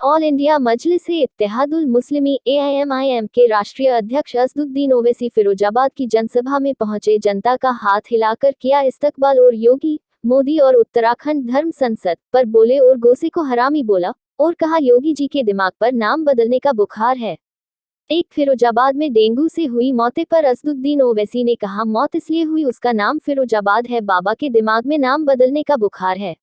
All India Majlis-e-Ittehadul मुस्लिमीन AIMIM के राष्ट्रीय अध्यक्ष असदुद्दीन ओवैसी फिरोजाबाद की जनसभा में पहुंचे। जनता का हाथ हिलाकर किया इस्तकबाल और योगी, मोदी और उत्तराखंड धर्म संसद पर बोले और गोसे को हरामी बोला और कहा योगी जी के दिमाग पर नाम बदलने का बुखार है। एक फिरोजाबाद में डेंगू से हुई मौत पर असदुद्दीन ओवैसी ने कहा मौत इसलिए हुई उसका नाम फिरोजाबाद है, बाबा के दिमाग में नाम बदलने का बुखार है।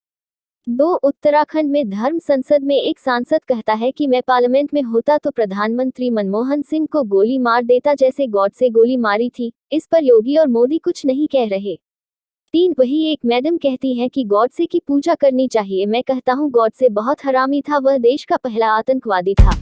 2 उत्तराखंड में धर्म संसद में एक सांसद कहता है कि मैं पार्लियामेंट में होता तो प्रधानमंत्री मनमोहन सिंह को गोली मार देता जैसे गॉड से गोली मारी थी। इस पर योगी और मोदी कुछ नहीं कह रहे। 3 वही एक मैडम कहती हैं कि गॉड से की पूजा करनी चाहिए। मैं कहता हूँ गॉड से बहुत हरामी था, वह देश का पहला आतंकवादी था।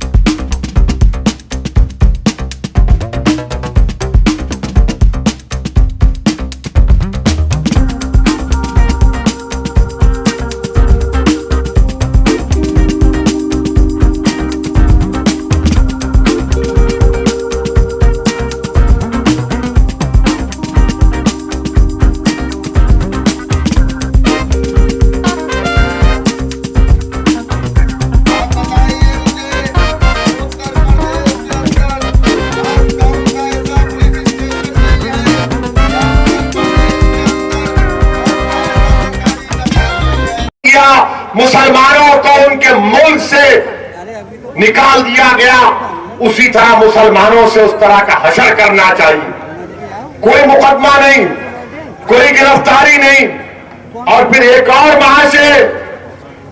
मुसलमानों को उनके मुल्क से निकाल दिया गया, उसी तरह मुसलमानों से उस तरह का हशर करना चाहिए। कोई मुकदमा नहीं, कोई गिरफ्तारी नहीं। और फिर एक और महाशय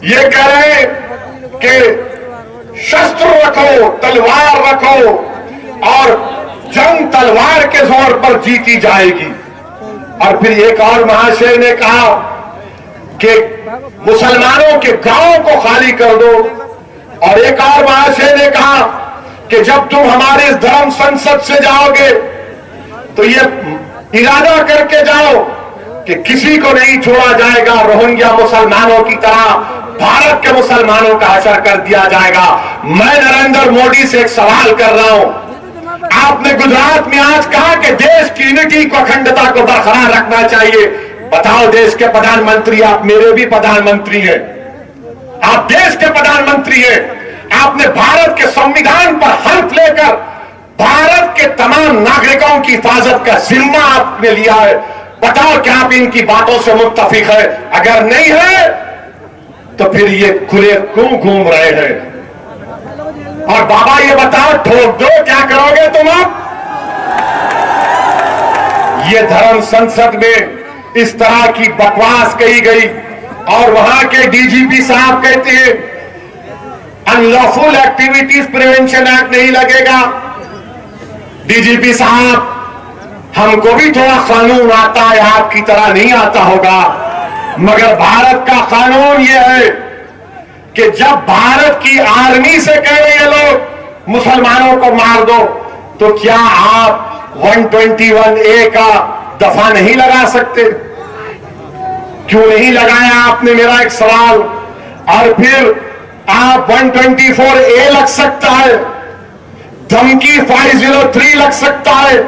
ये कह रहे कि शस्त्र रखो, तलवार रखो और जंग तलवार के जोर पर जीती जाएगी। और फिर एक और महाशय ने कहा कि मुसलमानों के गांवों को खाली कर दो। और एक और महाशय ने कहा कि जब तुम हमारे इस धर्म संसद से जाओगे तो ये इरादा करके जाओ कि किसी को नहीं छोड़ा जाएगा, रोहिंग्या मुसलमानों की तरह भारत के मुसलमानों का हशर कर दिया जाएगा। मैं नरेंद्र मोदी से एक सवाल कर रहा हूं, आपने गुजरात में आज कहा कि देश की यूनिटी को, अखंडता को बरकरार रखना चाहिए। बताओ, देश के प्रधानमंत्री, आप मेरे भी प्रधानमंत्री हैं, आप देश के प्रधानमंत्री हैं, आपने भारत के संविधान पर हल्फ लेकर भारत के तमाम नागरिकों की हिफाजत का जिम्मा आपने लिया है। बताओ क्या आप इनकी बातों से मुत्तफिक है? अगर नहीं है तो फिर ये खुले क्यों घूम रहे हैं? और बाबा ये बताओ, ठोक दो, क्या करोगे तुम अब? ये धर्म संसद में इस तरह की बकवास कही गई और वहां के डीजीपी साहब कहते हैं अनलॉफुल एक्टिविटीज प्रिवेंशन एक्ट नहीं लगेगा। डीजीपी साहब, हमको भी थोड़ा कानून आता है, आपकी तरह नहीं आता होगा, मगर भारत का कानून यह है कि जब भारत की आर्मी से कह रहे हैं लोग मुसलमानों को मार दो, तो क्या आप 121A का दफा नहीं लगा सकते? क्यों नहीं लगाया आपने, मेरा एक सवाल। और फिर आप 124A लग सकता है, धमकी 503 लग सकता है,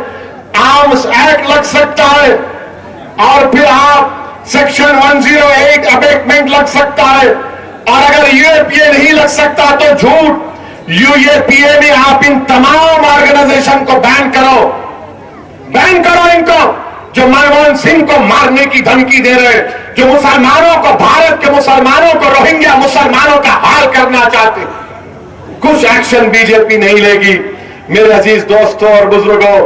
आर्म्स एक्ट लग सकता है, और फिर आप सेक्शन 108 अबेटमेंट लग सकता है। और अगर UAPA नहीं लग सकता तो झूठ। UAPA में आप इन तमाम ऑर्गेनाइजेशन को बैन करो, बैन करो इनको, जो मनमोहन सिंह को मारने की धमकी दे रहे हैं, जो मुसलमानों को, भारत के मुसलमानों को, रोहिंग्या मुसलमानों का हाल करना चाहते। कुछ एक्शन बीजेपी नहीं लेगी। मेरे अजीज दोस्तों और बुजुर्गों,